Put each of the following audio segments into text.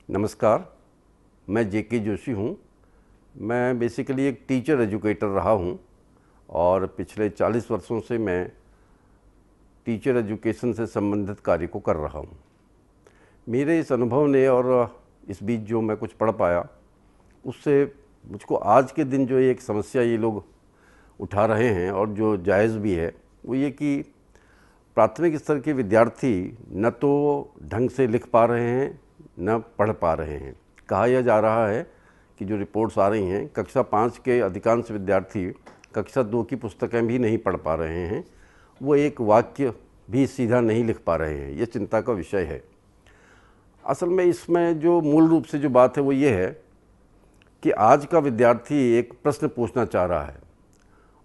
नमस्कार, मैं जेके जोशी हूँ। मैं बेसिकली एक टीचर एजुकेटर रहा हूँ और पिछले 40 वर्षों से मैं टीचर एजुकेशन से संबंधित कार्य को कर रहा हूँ। मेरे इस अनुभव ने और इस बीच जो मैं कुछ पढ़ पाया उससे मुझको आज के दिन जो एक समस्या ये लोग उठा रहे हैं और जो जायज़ भी है वो ये कि प्राथमिक स्तर के विद्यार्थी न तो ढंग से लिख पा रहे हैं न पढ़ पा रहे हैं। कहा यह जा रहा है कि जो रिपोर्ट्स आ रही हैं, कक्षा 5 के अधिकांश विद्यार्थी कक्षा 2 की पुस्तकें भी नहीं पढ़ पा रहे हैं, वो एक वाक्य भी सीधा नहीं लिख पा रहे हैं। ये चिंता का विषय है। असल में इसमें जो मूल रूप से जो बात है वो ये है कि आज का विद्यार्थी एक प्रश्न पूछना चाह रहा है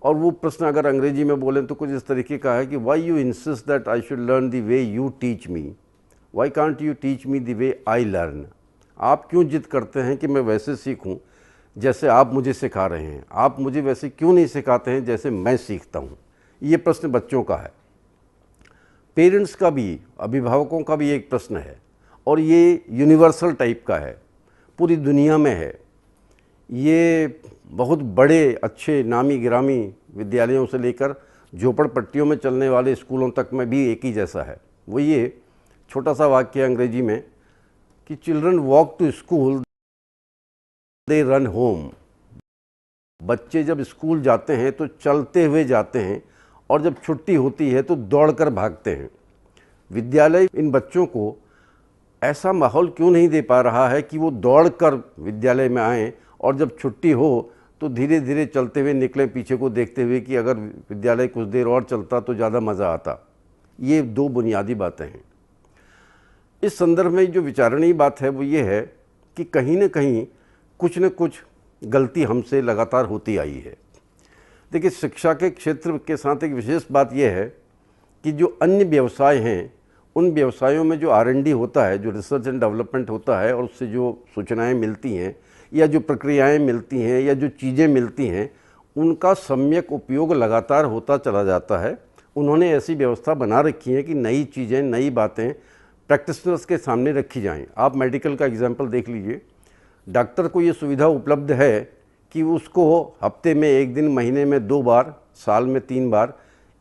और वो प्रश्न अगर अंग्रेजी में बोलें तो कुछ इस तरीके का है कि why you insist that I should learn the way you teach me, why can't you teach me the way I learn. आप क्यों जिद करते हैं कि मैं वैसे सीखूं जैसे आप मुझे सिखा रहे हैं, आप मुझे वैसे क्यों नहीं सिखाते हैं जैसे मैं सीखता हूं। ये प्रश्न बच्चों का है, पेरेंट्स का भी, अभिभावकों का भी एक प्रश्न है और ये यूनिवर्सल टाइप का है, पूरी दुनिया में है। ये बहुत बड़े अच्छे नामी गिरामी विद्यालयों से लेकर झोपड़पट्टियों में चलने वाले स्कूलों तक में भी एक ही जैसा है। वो ये छोटा सा वाक्य है अंग्रेजी में कि children walk to school they run home. बच्चे जब स्कूल जाते हैं तो चलते हुए जाते हैं और जब छुट्टी होती है तो दौड़कर भागते हैं। विद्यालय इन बच्चों को ऐसा माहौल क्यों नहीं दे पा रहा है कि वो दौड़कर विद्यालय में आएँ और जब छुट्टी हो तो धीरे धीरे चलते हुए निकलें पीछे को देखते हुए कि अगर विद्यालय कुछ देर और चलता तो ज़्यादा मज़ा आता। ये दो बुनियादी बातें हैं। इस संदर्भ में जो विचारणीय बात है वो ये है कि कहीं न कहीं कुछ न कुछ गलती हमसे लगातार होती आई है। देखिए, शिक्षा के क्षेत्र के साथ एक विशेष बात यह है कि जो अन्य व्यवसाय हैं उन व्यवसायों में जो R&D होता है, जो रिसर्च एंड डेवलपमेंट होता है और उससे जो सूचनाएं मिलती हैं या जो प्रक्रियाएं मिलती हैं या जो चीज़ें मिलती हैं, उनका सम्यक उपयोग लगातार होता चला जाता है। उन्होंने ऐसी व्यवस्था बना रखी है कि नई चीज़ें, नई बातें प्रैक्टिशनर्स के सामने रखी जाएं। आप मेडिकल का एग्जाम्पल देख लीजिए। डॉक्टर को ये सुविधा उपलब्ध है कि उसको हफ्ते में 1 दिन, महीने में 2 बार, साल में 3 बार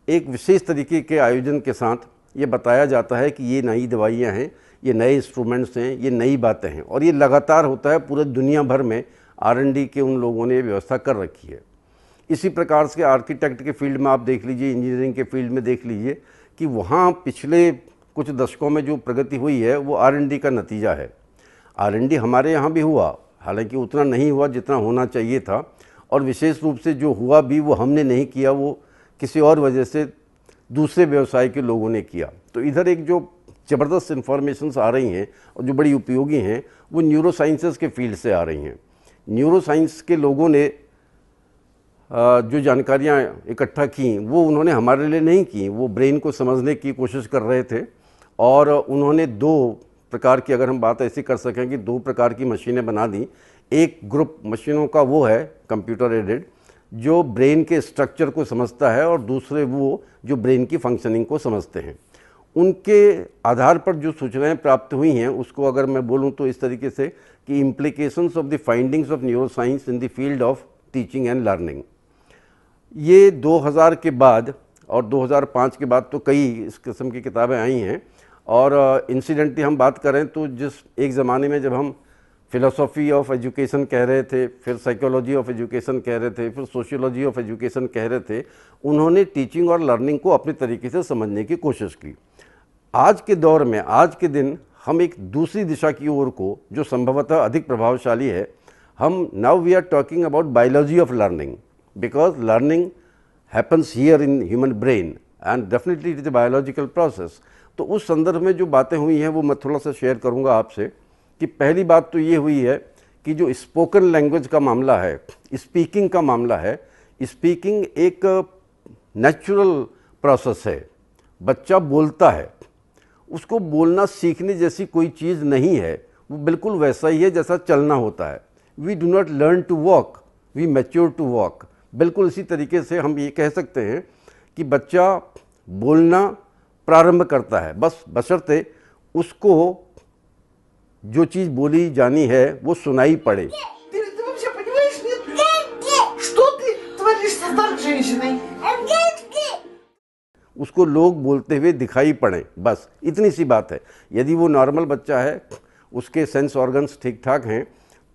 एक विशेष तरीके के आयोजन के साथ ये बताया जाता है कि ये नई दवाइयाँ हैं, ये नए इंस्ट्रूमेंट्स हैं, ये नई बातें हैं और ये लगातार होता है। पूरे दुनिया भर में R&D के उन लोगों ने व्यवस्था कर रखी है। इसी प्रकार से आर्किटेक्ट के फील्ड में आप देख लीजिए, इंजीनियरिंग के फील्ड में देख लीजिए कि वहाँ पिछले कुछ दशकों में जो प्रगति हुई है वो R&D का नतीजा है। R&D हमारे यहाँ भी हुआ, हालांकि उतना नहीं हुआ जितना होना चाहिए था, और विशेष रूप से जो हुआ भी वो हमने नहीं किया, वो किसी और वजह से दूसरे व्यवसाय के लोगों ने किया। तो इधर एक जो ज़बरदस्त इन्फॉर्मेशंस आ रही हैं और जो बड़ी उपयोगी हैं वो न्यूरो साइंसेस के फील्ड से आ रही हैं। न्यूरो साइंस के लोगों ने जो जानकारियाँ इकट्ठा की वो उन्होंने हमारे लिए नहीं की, वो ब्रेन को समझने की कोशिश कर रहे थे और उन्होंने 2 प्रकार की, अगर हम बात ऐसी कर सकें कि 2 प्रकार की मशीनें बना दी। एक ग्रुप मशीनों का वो है कंप्यूटर एडेड, जो ब्रेन के स्ट्रक्चर को समझता है, और दूसरे वो जो ब्रेन की फंक्शनिंग को समझते हैं। उनके आधार पर जो सूचनाएं प्राप्त हुई हैं उसको अगर मैं बोलूं तो इस तरीके से कि implications of the findings of neuro science in the field of teaching and learning. ये 2000 के बाद और 2005 के बाद तो कई इस किस्म की किताबें आई हैं। और इंसिडेंटली हम बात करें तो जिस एक ज़माने में जब हम फिलोसॉफी ऑफ एजुकेशन कह रहे थे, फिर साइकोलॉजी ऑफ एजुकेशन कह रहे थे, फिर सोशियोलॉजी ऑफ एजुकेशन कह रहे थे, उन्होंने टीचिंग और लर्निंग को अपने तरीके से समझने की कोशिश की। आज के दौर में, आज के दिन हम एक दूसरी दिशा की ओर को, जो संभवतः अधिक प्रभावशाली है, हम now we are talking about biology of learning, because learning happens here in human brain and definitely it is a biological process. तो उस संदर्भ में जो बातें हुई हैं वो मैं थोड़ा सा शेयर करूंगा आपसे। कि पहली बात तो ये हुई है कि जो स्पोकन लैंग्वेज का मामला है, स्पीकिंग का मामला है, स्पीकिंग एक नेचुरल प्रोसेस है। बच्चा बोलता है, उसको बोलना सीखने जैसी कोई चीज़ नहीं है, वो बिल्कुल वैसा ही है जैसा चलना होता है। We do not learn to walk, we mature to walk. बिल्कुल इसी तरीके से हम ये कह सकते हैं कि बच्चा बोलना प्रारंभ करता है, बस बशर्ते उसको जो चीज़ बोली जानी है वो सुनाई पड़े। Ты вообще понимаешь, нет? Что ты творишь со старой женщиной? उसको लोग बोलते हुए दिखाई पड़े, बस इतनी सी बात है। यदि वो नॉर्मल बच्चा है, उसके सेंस ऑर्गन्स ठीक ठाक हैं,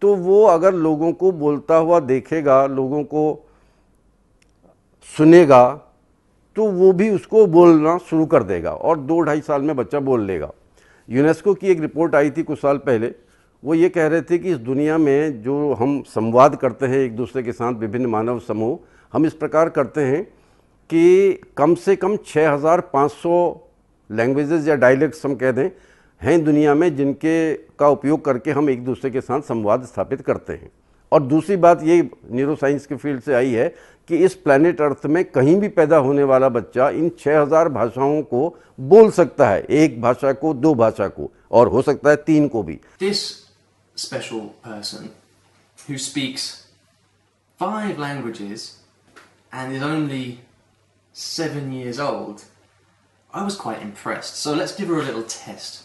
तो वो अगर लोगों को बोलता हुआ देखेगा, लोगों को सुनेगा, तो वो भी उसको बोलना शुरू कर देगा और 2-2.5 साल में बच्चा बोल लेगा। यूनेस्को की एक रिपोर्ट आई थी कुछ साल पहले, वो ये कह रहे थे कि इस दुनिया में जो हम संवाद करते हैं एक दूसरे के साथ, विभिन्न मानव समूह, हम इस प्रकार करते हैं कि कम से कम 6500 लैंग्वेजेस या डायलेक्ट्स हम कह दें हैं दुनिया में, जिनके का उपयोग करके हम एक दूसरे के साथ संवाद स्थापित करते हैं। और दूसरी बात ये न्यूरोसाइंस के फील्ड से आई है कि इस प्लैनेट अर्थ में कहीं भी पैदा होने वाला बच्चा इन 6000 भाषाओं को बोल सकता है, एक भाषा को, 2 भाषा को, और हो सकता है 3 को भी। This special person who speaks 5 languages and is only 7 years old, I was quite impressed. So let's give her a little test.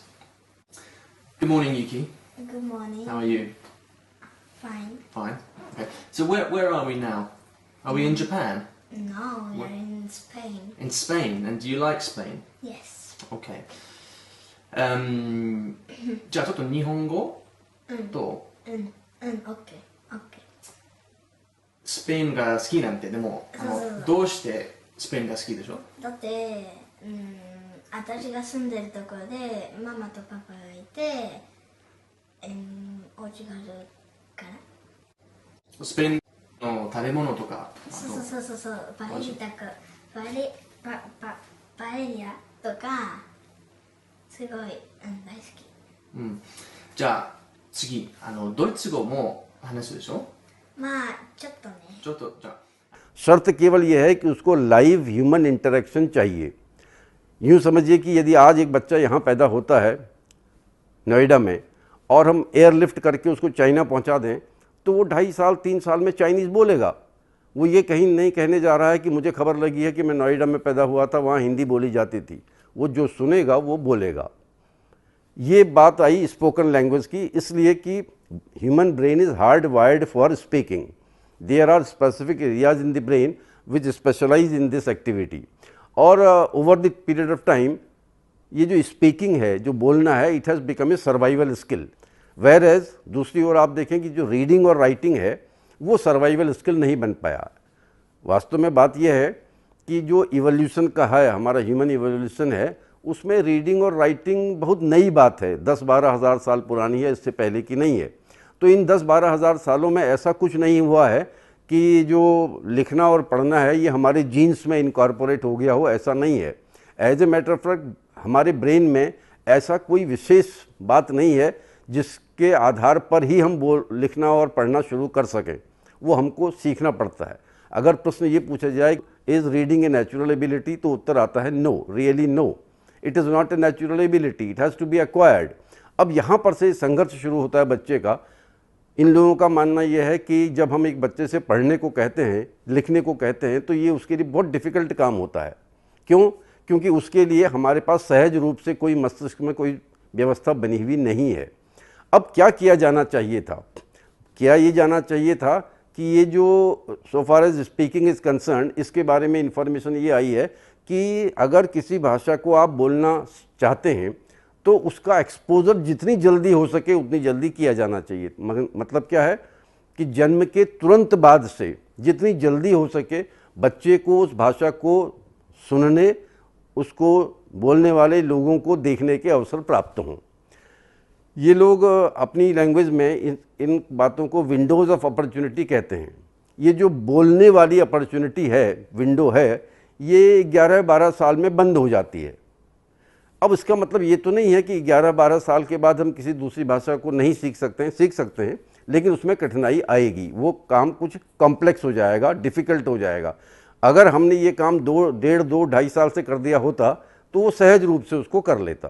Good morning, Yuki. Good morning. How are you? Fine. Fine. Okay. So where are we now? Are we in Japan? No, we are in Spain. In Spain. And do you like Spain? Yes. Okay. じゃあちょっと日本語とOK。OK。スペインが好きなんて、でもそうどうしてスペインが好きでしょ？だって、私が住んでるところでママとパパがいて、お家があるから。スペインの食べ物とか、そうパエリアとかすごい、大好き。うん。じゃあ次、ドイツ語も話すでしょ？まあちょっとね。ちょっとじゃあ शर्त केवल यह है कि उसको live human interaction चाहिए। यूँ समझिए कि यदि आज एक बच्चा यहाँ पैदा होता है नोएडा में और हम एयरलिफ्ट करके उसको चाइना पहुँचा दें, तो वो 2.5 साल 3 साल में चाइनीज़ बोलेगा। वो ये कहीं नहीं कहने जा रहा है कि मुझे खबर लगी है कि मैं नोएडा में पैदा हुआ था, वहाँ हिंदी बोली जाती थी। वो जो सुनेगा वो बोलेगा। ये बात आई स्पोकन लैंग्वेज की, इसलिए कि human brain is hard wired for speaking. There are specific areas in the brain which specialize in this activity. और over the period of time ये जो स्पीकिंग है, जो बोलना है, it has become a survival skill. Whereas दूसरी ओर आप देखें कि जो रीडिंग और राइटिंग है वो सर्वाइवल स्किल नहीं बन पाया। वास्तव में बात यह है कि जो इवोल्यूशन का है, हमारा ह्यूमन इवोल्यूशन है, उसमें रीडिंग और राइटिंग बहुत नई बात है, 10-12 हज़ार साल पुरानी है, इससे पहले की नहीं है। तो इन 10-12 हज़ार सालों में ऐसा कुछ नहीं हुआ है कि जो लिखना और पढ़ना है ये हमारे जीन्स में इनकॉर्पोरेट हो गया हो, ऐसा नहीं है। As a matter of fact हमारे ब्रेन में ऐसा कोई विशेष बात नहीं है जिसके आधार पर ही हम लिखना और पढ़ना शुरू कर सकें। वो हमको सीखना पड़ता है। अगर प्रश्न ये पूछा जाए is reading a natural ability, तो उत्तर आता है no, really no, it is not a natural ability, it has to be acquired. अब यहाँ पर से संघर्ष शुरू होता है बच्चे का। इन लोगों का मानना यह है कि जब हम एक बच्चे से पढ़ने को कहते हैं, लिखने को कहते हैं, तो ये उसके लिए बहुत डिफ़िकल्ट काम होता है। क्यों? क्योंकि उसके लिए हमारे पास सहज रूप से कोई मस्तिष्क में कोई व्यवस्था बनी हुई नहीं है। अब क्या किया जाना चाहिए था? क्या ये जाना चाहिए था कि ये जो so far as speaking is concerned, इसके बारे में इंफॉर्मेशन ये आई है कि अगर किसी भाषा को आप बोलना चाहते हैं तो उसका एक्सपोजर जितनी जल्दी हो सके उतनी जल्दी किया जाना चाहिए। मतलब क्या है कि जन्म के तुरंत बाद से जितनी जल्दी हो सके बच्चे को उस भाषा को सुनने, उसको बोलने वाले लोगों को देखने के अवसर प्राप्त हों। ये लोग अपनी लैंग्वेज में इन बातों को विंडोज़ ऑफ अपॉर्चुनिटी कहते हैं। ये जो बोलने वाली अपॉर्चुनिटी है, विंडो है, ये 11-12 साल में बंद हो जाती है। अब इसका मतलब ये तो नहीं है कि 11-12 साल के बाद हम किसी दूसरी भाषा को नहीं सीख सकते हैं, लेकिन उसमें कठिनाई आएगी। वो काम कुछ कॉम्प्लेक्स हो जाएगा, डिफ़िकल्ट हो जाएगा। अगर हमने ये काम 2.5 साल से कर दिया होता तो वो सहज रूप से उसको कर लेता।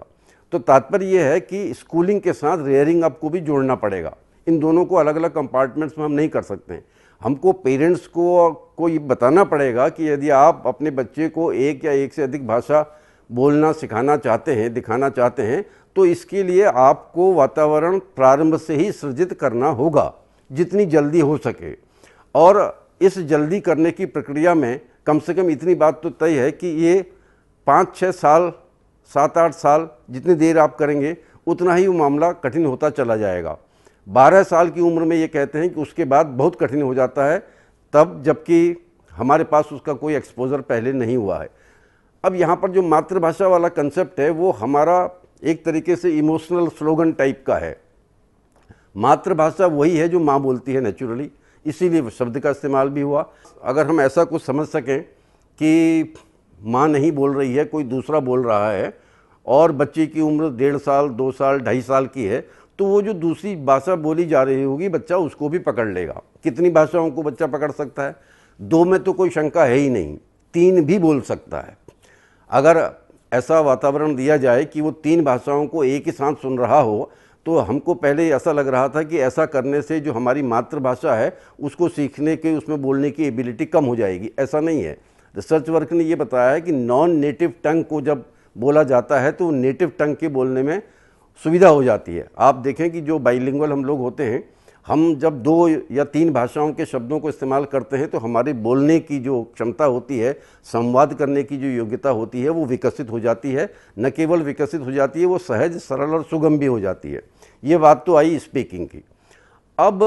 तो तात्पर्य ये है कि स्कूलिंग के साथ रेयरिंग अप को भी जोड़ना पड़ेगा। इन दोनों को अलग अलग कंपार्टमेंट्स में हम नहीं कर सकते हैं। हमको पेरेंट्स को ये बताना पड़ेगा कि यदि आप अपने बच्चे को एक या एक से अधिक भाषा बोलना सिखाना चाहते हैं, दिखाना चाहते हैं, तो इसके लिए आपको वातावरण प्रारंभ से ही सृजित करना होगा जितनी जल्दी हो सके। और इस जल्दी करने की प्रक्रिया में कम से कम इतनी बात तो तय है कि ये 5-6 साल 7-8 साल जितनी देर आप करेंगे उतना ही वो मामला कठिन होता चला जाएगा। 12 साल की उम्र में ये कहते हैं कि उसके बाद बहुत कठिन हो जाता है, तब जबकि हमारे पास उसका कोई एक्सपोजर पहले नहीं हुआ है। अब यहाँ पर जो मातृभाषा वाला कंसेप्ट है वो हमारा एक तरीके से इमोशनल स्लोगन टाइप का है। मातृभाषा वही है जो माँ बोलती है नेचुरली, इसीलिए शब्द का इस्तेमाल भी हुआ। अगर हम ऐसा कुछ समझ सकें कि माँ नहीं बोल रही है, कोई दूसरा बोल रहा है और बच्चे की उम्र 1.5 साल 2 साल 2.5 साल की है, तो वो जो दूसरी भाषा बोली जा रही होगी बच्चा उसको भी पकड़ लेगा। कितनी भाषाओं को बच्चा पकड़ सकता है? 2 में तो कोई शंका है ही नहीं, 3 भी बोल सकता है। अगर ऐसा वातावरण दिया जाए कि वो 3 भाषाओं को एक ही साथ सुन रहा हो, तो हमको पहले ऐसा लग रहा था कि ऐसा करने से जो हमारी मातृभाषा है उसको सीखने के, उसमें बोलने की एबिलिटी कम हो जाएगी। ऐसा नहीं है। रिसर्च वर्क ने ये बताया है कि नॉन नेटिव टंग को जब बोला जाता है तो नेटिव टंग के बोलने में सुविधा हो जाती है। आप देखें कि जो बाइलिंगुअल हम लोग होते हैं, हम जब 2 या 3 भाषाओं के शब्दों को इस्तेमाल करते हैं तो हमारे बोलने की जो क्षमता होती है, संवाद करने की जो योग्यता होती है वो विकसित हो जाती है। न केवल विकसित हो जाती है, वो सहज, सरल और सुगम भी हो जाती है। ये बात तो आई स्पीकिंग की। अब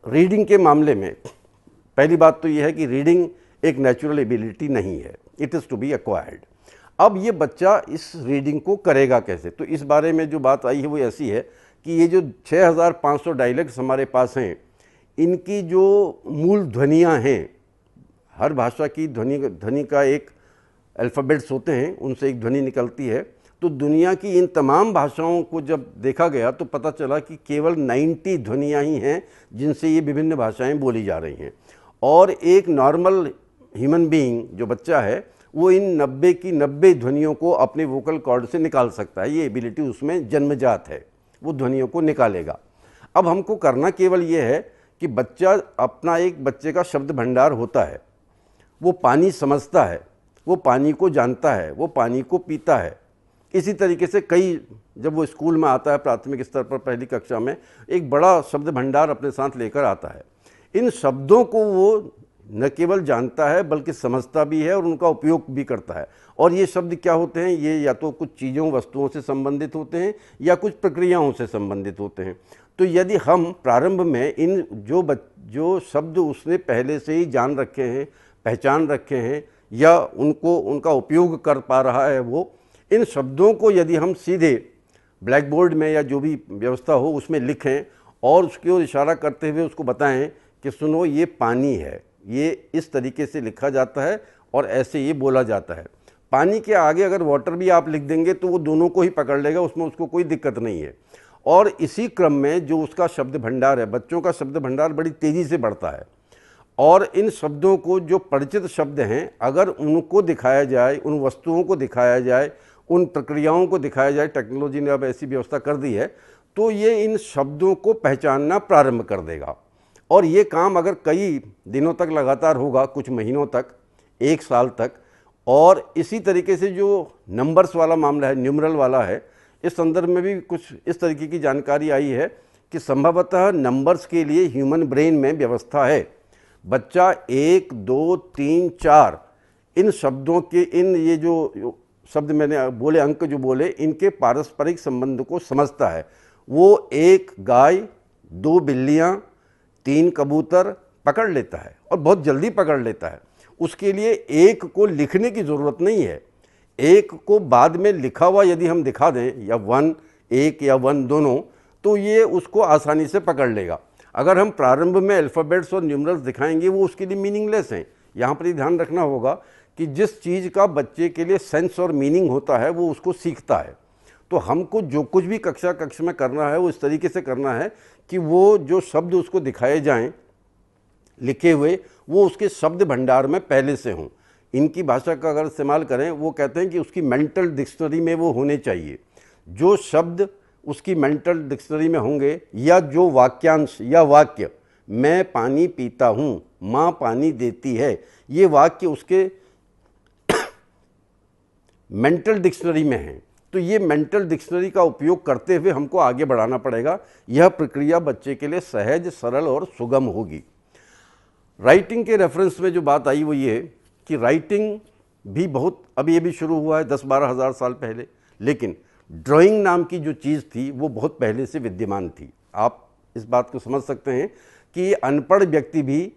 रीडिंग के मामले में पहली बात तो ये है कि रीडिंग एक नेचुरल एबिलिटी नहीं है, it is to be acquired. अब ये बच्चा इस रीडिंग को करेगा कैसे? तो इस बारे में जो बात आई है वो ऐसी है कि ये जो 6500 डायलेक्ट्स हमारे पास हैं, इनकी जो मूल ध्वनियाँ हैं, हर भाषा की ध्वनि का एक अल्फ़ाबेट्स होते हैं, उनसे एक ध्वनि निकलती है। तो दुनिया की इन तमाम भाषाओं को जब देखा गया तो पता चला कि केवल 90 ध्वनियाँ ही हैं जिनसे ये विभिन्न भाषाएं बोली जा रही हैं। और एक नॉर्मल ह्यूमन बीइंग जो बच्चा है वो इन 90 की 90 ध्वनियों को अपने वोकल कॉर्ड से निकाल सकता है। ये एबिलिटी उसमें जन्मजात है, वो ध्वनियों को निकालेगा। अब हमको करना केवल ये है कि बच्चा अपना, एक बच्चे का शब्द भंडार होता है, वो पानी समझता है, वो पानी को जानता है, वो पानी को पीता है। इसी तरीके से जब वो स्कूल में आता है प्राथमिक स्तर पर पहली कक्षा में, एक बड़ा शब्द भंडार अपने साथ लेकर आता है। इन शब्दों को वो न केवल जानता है बल्कि समझता भी है और उनका उपयोग भी करता है। और ये शब्द क्या होते हैं? ये या तो कुछ चीज़ों, वस्तुओं से संबंधित होते हैं या कुछ प्रक्रियाओं से संबंधित होते हैं। तो यदि हम प्रारंभ में इन जो शब्द उसने पहले से ही जान रखे हैं, पहचान रखे हैं या उनका उपयोग कर पा रहा है, वो इन शब्दों को यदि हम सीधे ब्लैक बोर्ड में या जो भी व्यवस्था हो उसमें लिखें और उसकी ओर इशारा करते हुए उसको बताएं कि सुनो ये पानी है, ये इस तरीके से लिखा जाता है और ऐसे ये बोला जाता है। पानी के आगे अगर वाटर भी आप लिख देंगे तो वो दोनों को ही पकड़ लेगा, उसमें उसको कोई दिक्कत नहीं है। और इसी क्रम में जो उसका शब्द भंडार है, बच्चों का शब्द भंडार बड़ी तेज़ी से बढ़ता है। और इन शब्दों को, जो परिचित शब्द हैं, अगर उनको दिखाया जाए, उन वस्तुओं को दिखाया जाए, उन प्रक्रियाओं को दिखाया जाए, टेक्नोलॉजी ने अब ऐसी व्यवस्था कर दी है, तो ये इन शब्दों को पहचानना प्रारंभ कर देगा। और ये काम अगर कई दिनों तक लगातार होगा, कुछ महीनों तक, 1 साल तक। और इसी तरीके से जो नंबर्स वाला मामला है, न्यूमरल वाला है, इस संदर्भ में भी कुछ इस तरीके की जानकारी आई है कि संभवतः नंबर्स के लिए ह्यूमन ब्रेन में व्यवस्था है। बच्चा 1, 2, 3, 4 इन शब्दों के, इन ये जो शब्द मैंने बोले, अंक जो बोले, इनके पारस्परिक संबंध को समझता है। वो 1 गाय, 2 बिल्लियाँ, 3 कबूतर पकड़ लेता है और बहुत जल्दी पकड़ लेता है। उसके लिए 1 को लिखने की ज़रूरत नहीं है। 1 को बाद में लिखा हुआ यदि हम दिखा दें, या 1 या 1 दोनों, तो ये उसको आसानी से पकड़ लेगा। अगर हम प्रारंभ में अल्फ़ाबेट्स और न्यूमरल्स दिखाएंगे वो उसके लिए मीनिंगलेस हैं। यहाँ पर ये ध्यान रखना होगा कि जिस चीज़ का बच्चे के लिए सेंस और मीनिंग होता है वो उसको सीखता है। तो हमको जो कुछ भी कक्षा में करना है वो इस तरीके से करना है कि वो जो शब्द उसको दिखाए जाएं लिखे हुए, वो उसके शब्द भंडार में पहले से हों। इनकी भाषा का अगर इस्तेमाल करें, वो कहते हैं कि उसकी मेंटल डिक्शनरी में वो होने चाहिए। जो शब्द उसकी मेंटल डिक्शनरी में होंगे, या जो वाक्यांश या वाक्य, मैं पानी पीता हूँ, माँ पानी देती है, ये वाक्य उसके मेंटल डिक्शनरी में हैं, तो ये मेंटल डिक्शनरी का उपयोग करते हुए हमको आगे बढ़ाना पड़ेगा। यह प्रक्रिया बच्चे के लिए सहज, सरल और सुगम होगी। राइटिंग के रेफरेंस में जो बात आई वो ये कि राइटिंग भी बहुत अभी ये भी शुरू हुआ है 10-12 हज़ार साल पहले, लेकिन ड्राइंग नाम की जो चीज़ थी वो बहुत पहले से विद्यमान थी। आप इस बात को समझ सकते हैं कि अनपढ़ व्यक्ति भी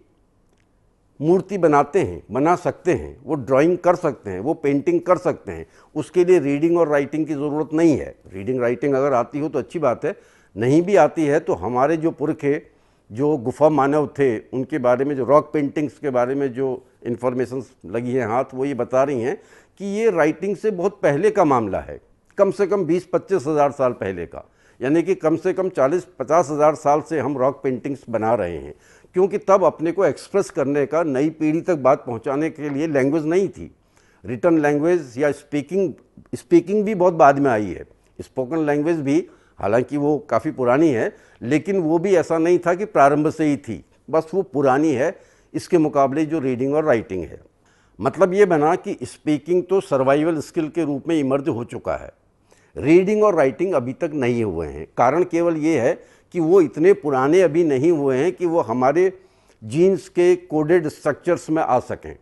मूर्ति बनाते हैं, बना सकते हैं, वो ड्राइंग कर सकते हैं, वो पेंटिंग कर सकते हैं। उसके लिए रीडिंग और राइटिंग की ज़रूरत नहीं है। रीडिंग राइटिंग अगर आती हो तो अच्छी बात है, नहीं भी आती है तो हमारे जो पुरखे जो गुफा मानव थे उनके बारे में, जो रॉक पेंटिंग्स के बारे में जो इन्फॉर्मेशन लगी है हाथ, वो ये बता रही हैं कि ये राइटिंग से बहुत पहले का मामला है, कम से कम 20-25 हज़ार साल पहले का। यानी कि कम से कम 40-50 हज़ार साल से हम रॉक पेंटिंग्स बना रहे हैं, क्योंकि तब अपने को एक्सप्रेस करने का, नई पीढ़ी तक बात पहुंचाने के लिए लैंग्वेज नहीं थी। रिटन लैंग्वेज या स्पीकिंग भी बहुत बाद में आई है। स्पोकन लैंग्वेज भी हालांकि वो काफ़ी पुरानी है, लेकिन वो भी ऐसा नहीं था कि प्रारंभ से ही थी, बस वो पुरानी है इसके मुकाबले जो रीडिंग और राइटिंग है। मतलब ये बना कि स्पीकिंग तो सर्वाइवल स्किल के रूप में इमर्ज हो चुका है, रीडिंग और राइटिंग अभी तक नहीं हुए हैं। कारण केवल ये है कि वो इतने पुराने अभी नहीं हुए हैं कि वो हमारे जीन्स के कोडेड स्ट्रक्चर्स में आ सकें।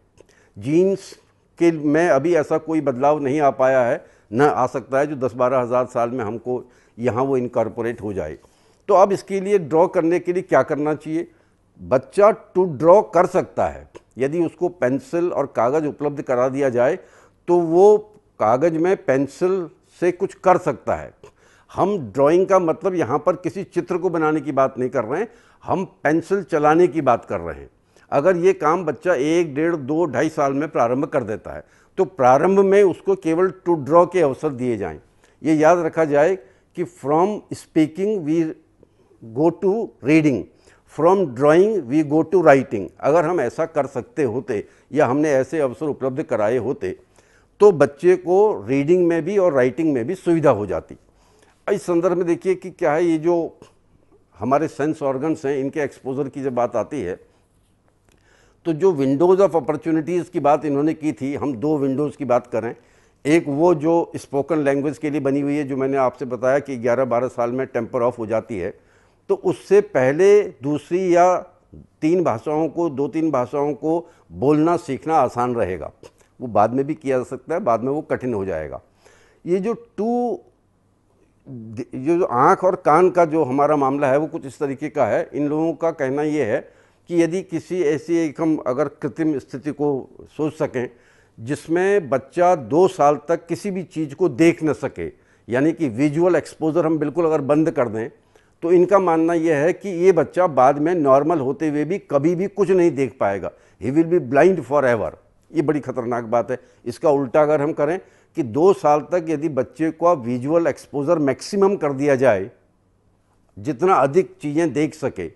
जीन्स के में अभी ऐसा कोई बदलाव नहीं आ पाया है, न आ सकता है जो 10-12 हज़ार साल में हमको यहाँ वो इनकॉर्पोरेट हो जाए। तो अब इसके लिए ड्रॉ करने के लिए क्या करना चाहिए? बच्चा टू ड्रॉ कर सकता है, यदि उसको पेंसिल और कागज़ उपलब्ध करा दिया जाए तो वो कागज़ में पेंसिल से कुछ कर सकता है। हम ड्राइंग का मतलब यहाँ पर किसी चित्र को बनाने की बात नहीं कर रहे हैं, हम पेंसिल चलाने की बात कर रहे हैं। अगर ये काम बच्चा 1, 1.5, 2, 2.5 साल में प्रारंभ कर देता है तो प्रारंभ में उसको केवल टू ड्रॉ के अवसर दिए जाएं। ये याद रखा जाए कि from speaking we go to reading, from drawing we go to writing. अगर हम ऐसा कर सकते होते या हमने ऐसे अवसर उपलब्ध कराए होते तो बच्चे को रीडिंग में भी और राइटिंग में भी सुविधा हो जाती। इस संदर्भ में देखिए कि क्या है, ये जो हमारे सेंस ऑर्गन्स हैं इनके एक्सपोजर की जब बात आती है तो जो विंडोज़ ऑफ अपॉर्चुनिटीज़ की बात इन्होंने की थी, हम 2 विंडोज़ की बात करें। एक वो जो स्पोकन लैंग्वेज के लिए बनी हुई है, जो मैंने आपसे बताया कि 11-12 साल में टेम्पर ऑफ हो जाती है, तो उससे पहले दूसरी या 3 भाषाओं को, 2-3 भाषाओं को बोलना सीखना आसान रहेगा। वो बाद में भी किया जा सकता है, बाद में वो कठिन हो जाएगा। ये जो आँख और कान का जो हमारा मामला है वो कुछ इस तरीके का है। इन लोगों का कहना ये है कि यदि किसी ऐसी एक हम अगर कृत्रिम स्थिति को सोच सकें जिसमें बच्चा 2 साल तक किसी भी चीज़ को देख न सके, यानी कि विजुअल एक्सपोजर हम बिल्कुल अगर बंद कर दें, तो इनका मानना यह है कि ये बच्चा बाद में नॉर्मल होते हुए भी कभी भी कुछ नहीं देख पाएगा। He will be blind for ever. ये बड़ी खतरनाक बात है। इसका उल्टा अगर हम करें कि 2 साल तक यदि बच्चे को विजुअल एक्सपोजर मैक्सिमम कर दिया जाए, जितना अधिक चीज़ें देख सके,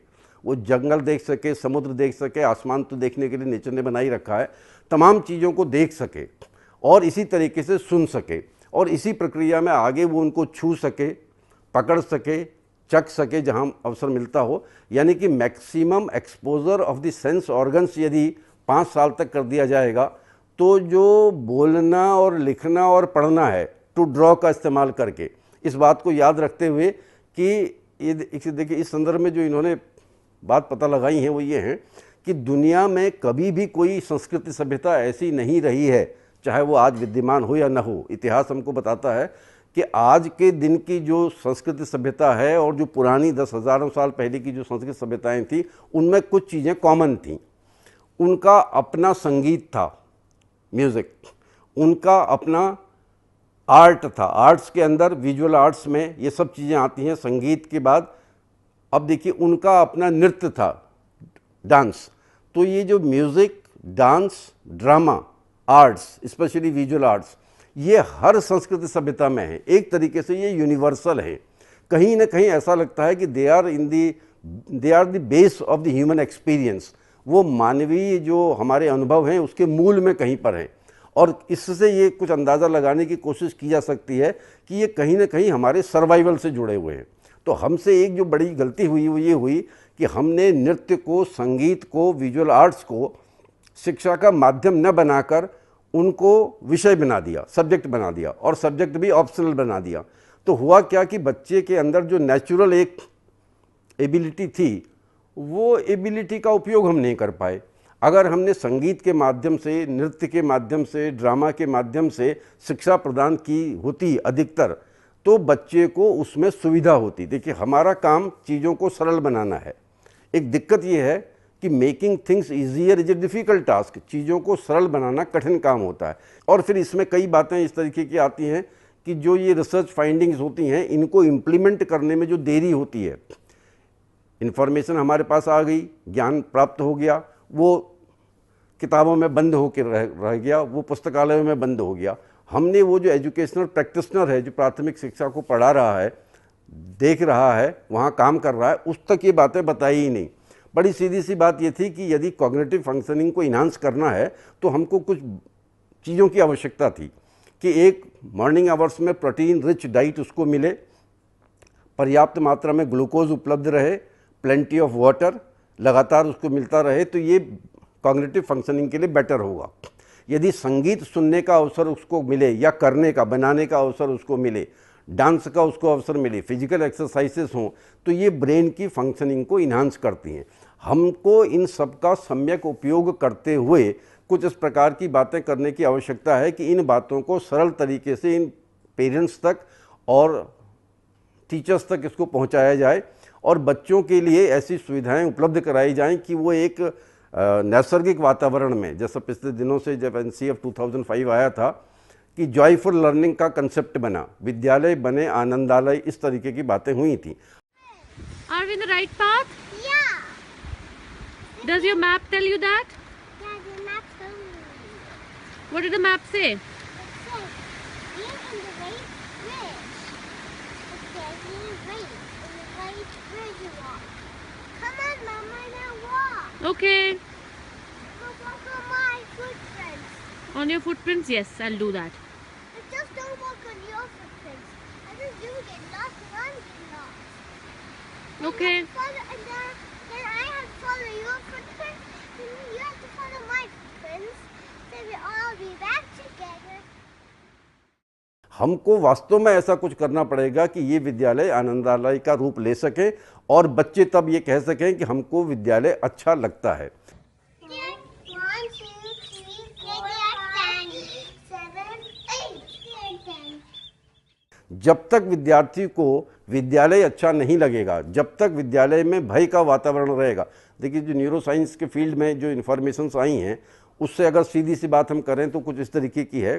वो जंगल देख सके, समुद्र देख सके, आसमान तो देखने के लिए नेचर ने बना ही रखा है, तमाम चीज़ों को देख सके और इसी तरीके से सुन सके और इसी प्रक्रिया में आगे वो उनको छू सके, पकड़ सके, चख सके जहाँ अवसर मिलता हो, यानी कि maximum exposure of the sense organs यदि 5 साल तक कर दिया जाएगा तो जो बोलना और लिखना और पढ़ना है टू ड्रॉ का इस्तेमाल करके, इस बात को याद रखते हुए कि ये देखिए इस संदर्भ में जो इन्होंने बात पता लगाई है वो ये है कि दुनिया में कभी भी कोई संस्कृति सभ्यता ऐसी नहीं रही है, चाहे वो आज विद्यमान हो या न हो। इतिहास हमको बताता है कि आज के दिन की जो संस्कृति सभ्यता है और जो पुरानी 10,000 साल पहले की जो संस्कृत सभ्यताएं थी उनमें कुछ चीज़ें कॉमन थीं। उनका अपना संगीत था, म्यूज़िक, उनका अपना आर्ट था, आर्ट्स के अंदर विजुअल आर्ट्स में ये सब चीज़ें आती हैं संगीत के बाद। अब देखिए उनका अपना नृत्य था, डांस। तो ये जो music, dance, drama, arts, specially visual arts, ये हर संस्कृति सभ्यता में है। एक तरीके से ये यूनिवर्सल है। कहीं ना कहीं ऐसा लगता है कि they are the base of the human experience. वो मानवीय जो हमारे अनुभव हैं उसके मूल में कहीं पर हैं और इससे ये कुछ अंदाज़ा लगाने की कोशिश की जा सकती है कि ये कहीं ना कहीं हमारे सर्वाइवल से जुड़े हुए हैं। तो हमसे एक जो बड़ी गलती हुई वो ये हुई कि हमने नृत्य को, संगीत को, विजुअल आर्ट्स को शिक्षा का माध्यम न बनाकर उनको विषय बना दिया, सब्जेक्ट बना दिया, और सब्जेक्ट भी ऑप्शनल बना दिया। तो हुआ क्या कि बच्चे के अंदर जो नेचुरल एक एबिलिटी थी, वो एबिलिटी का उपयोग हम नहीं कर पाए। अगर हमने संगीत के माध्यम से, नृत्य के माध्यम से, ड्रामा के माध्यम से शिक्षा प्रदान की होती अधिकतर, तो बच्चे को उसमें सुविधा होती। देखिए, हमारा काम चीज़ों को सरल बनाना है। एक दिक्कत ये है कि making things easier is a difficult task. चीज़ों को सरल बनाना कठिन काम होता है। और फिर इसमें कई बातें इस तरीके की आती हैं कि जो ये रिसर्च फाइंडिंग्स होती हैं, इनको इम्प्लीमेंट करने में जो देरी होती है। इन्फॉर्मेशन हमारे पास आ गई, ज्ञान प्राप्त हो गया, वो किताबों में बंद होकर रह गया, वो पुस्तकालयों में बंद हो गया। हमने वो जो एजुकेशनल प्रैक्टिशनर है, जो प्राथमिक शिक्षा को पढ़ा रहा है, देख रहा है, वहाँ काम कर रहा है, उस तक ये बातें बताई ही नहीं। बड़ी सीधी सी बात ये थी कि यदि कॉग्निटिव फंक्शनिंग को इन्हांस करना है तो हमको कुछ चीज़ों की आवश्यकता थी कि एक मॉर्निंग आवर्स में प्रोटीन रिच डाइट उसको मिले, पर्याप्त मात्रा में ग्लूकोज उपलब्ध रहे, प्लेंटी ऑफ वाटर लगातार उसको मिलता रहे, तो ये कॉग्निटिव फंक्शनिंग के लिए बेटर होगा। यदि संगीत सुनने का अवसर उसको मिले, या करने का, बनाने का अवसर उसको मिले, डांस का उसको अवसर मिले, फिजिकल एक्सरसाइजेस हों, तो ये ब्रेन की फंक्शनिंग को इन्हांस करती हैं। हमको इन सब का सम्यक उपयोग करते हुए कुछ इस प्रकार की बातें करने की आवश्यकता है कि इन बातों को सरल तरीके से इन पेरेंट्स तक और टीचर्स तक इसको पहुंचाया जाए, और बच्चों के लिए ऐसी सुविधाएं उपलब्ध कराई जाएं कि वो एक नैसर्गिक वातावरण में, जैसा पिछले दिनों से जब NCF 2005 आया था कि जॉयफुल लर्निंग का कंसेप्ट बना, विद्यालय बने आनंदालय, इस तरीके की बातें हुई थी। Are we in the right path? Yeah. Does your map tell you that? Yeah, the map told me. What did the map say? It says, being in the right bridge. It says, being right in the right bridge you walk. Come on, Mama, now walk. Okay. Go walk on my footprints. On your footprints? Yes, I'll do that. But just don't walk on your footprints. Others do get lost and I'm getting lost. Okay. And then I have to follow your footprints, and you have to follow my footprints. Then we'll all be back together. हमको वास्तव में ऐसा कुछ करना पड़ेगा कि ये विद्यालय आनंदालय का रूप ले सके, और बच्चे तब ये कह सकें कि हमको विद्यालय अच्छा लगता है। 1, 2, 3, 4, 5, 6, 7, 8. जब तक विद्यार्थी को विद्यालय अच्छा नहीं लगेगा, जब तक विद्यालय में भय का वातावरण रहेगा। देखिए, जो न्यूरो साइंस के फील्ड में जो इन्फॉर्मेशंस आई हैं, उससे अगर सीधी सी बात हम करें तो कुछ इस तरीके की है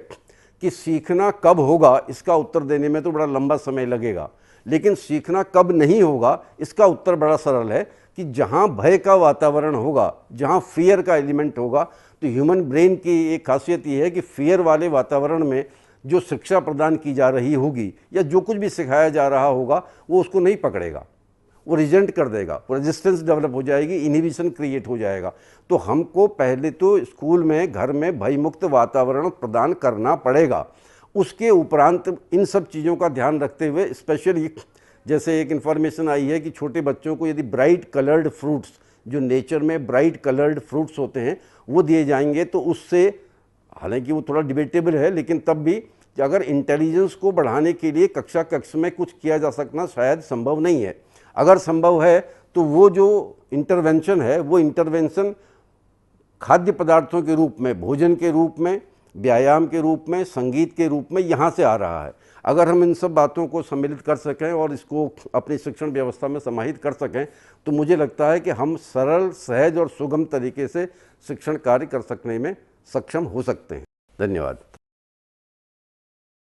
कि सीखना कब होगा, इसका उत्तर देने में तो बड़ा लंबा समय लगेगा, लेकिन सीखना कब नहीं होगा, इसका उत्तर बड़ा सरल है कि जहाँ भय का वातावरण होगा, जहाँ फियर का एलिमेंट होगा। तो ह्यूमन ब्रेन की एक खासियत ये है कि फियर वाले वातावरण में जो शिक्षा प्रदान की जा रही होगी, या जो कुछ भी सिखाया जा रहा होगा, वो उसको नहीं पकड़ेगा, वो रिजेंट कर देगा, वो रेजिस्टेंस डेवलप हो जाएगी, इनहिबिशन क्रिएट हो जाएगा। तो हमको पहले तो स्कूल में, घर में भयमुक्त वातावरण प्रदान करना पड़ेगा। उसके उपरांत इन सब चीज़ों का ध्यान रखते हुए, स्पेशली जैसे एक इन्फॉर्मेशन आई है कि छोटे बच्चों को यदि ब्राइट कलर्ड फ्रूट्स, जो नेचर में ब्राइट कलर्ड फ्रूट्स होते हैं, वो दिए जाएंगे, तो उससे, हालांकि वो थोड़ा डिबेटेबल है, लेकिन तब भी अगर इंटेलिजेंस को बढ़ाने के लिए कक्षा कक्ष में कुछ किया जा सकना शायद संभव नहीं है। अगर संभव है तो वो जो इंटरवेंशन है, वो इंटरवेंशन खाद्य पदार्थों के रूप में, भोजन के रूप में, व्यायाम के रूप में, संगीत के रूप में यहाँ से आ रहा है। अगर हम इन सब बातों को सम्मिलित कर सकें और इसको अपनी शिक्षण व्यवस्था में समाहित कर सकें, तो मुझे लगता है कि हम सरल, सहज और सुगम तरीके से शिक्षण कार्य कर सकने में सक्षम हो सकते हैं। धन्यवाद।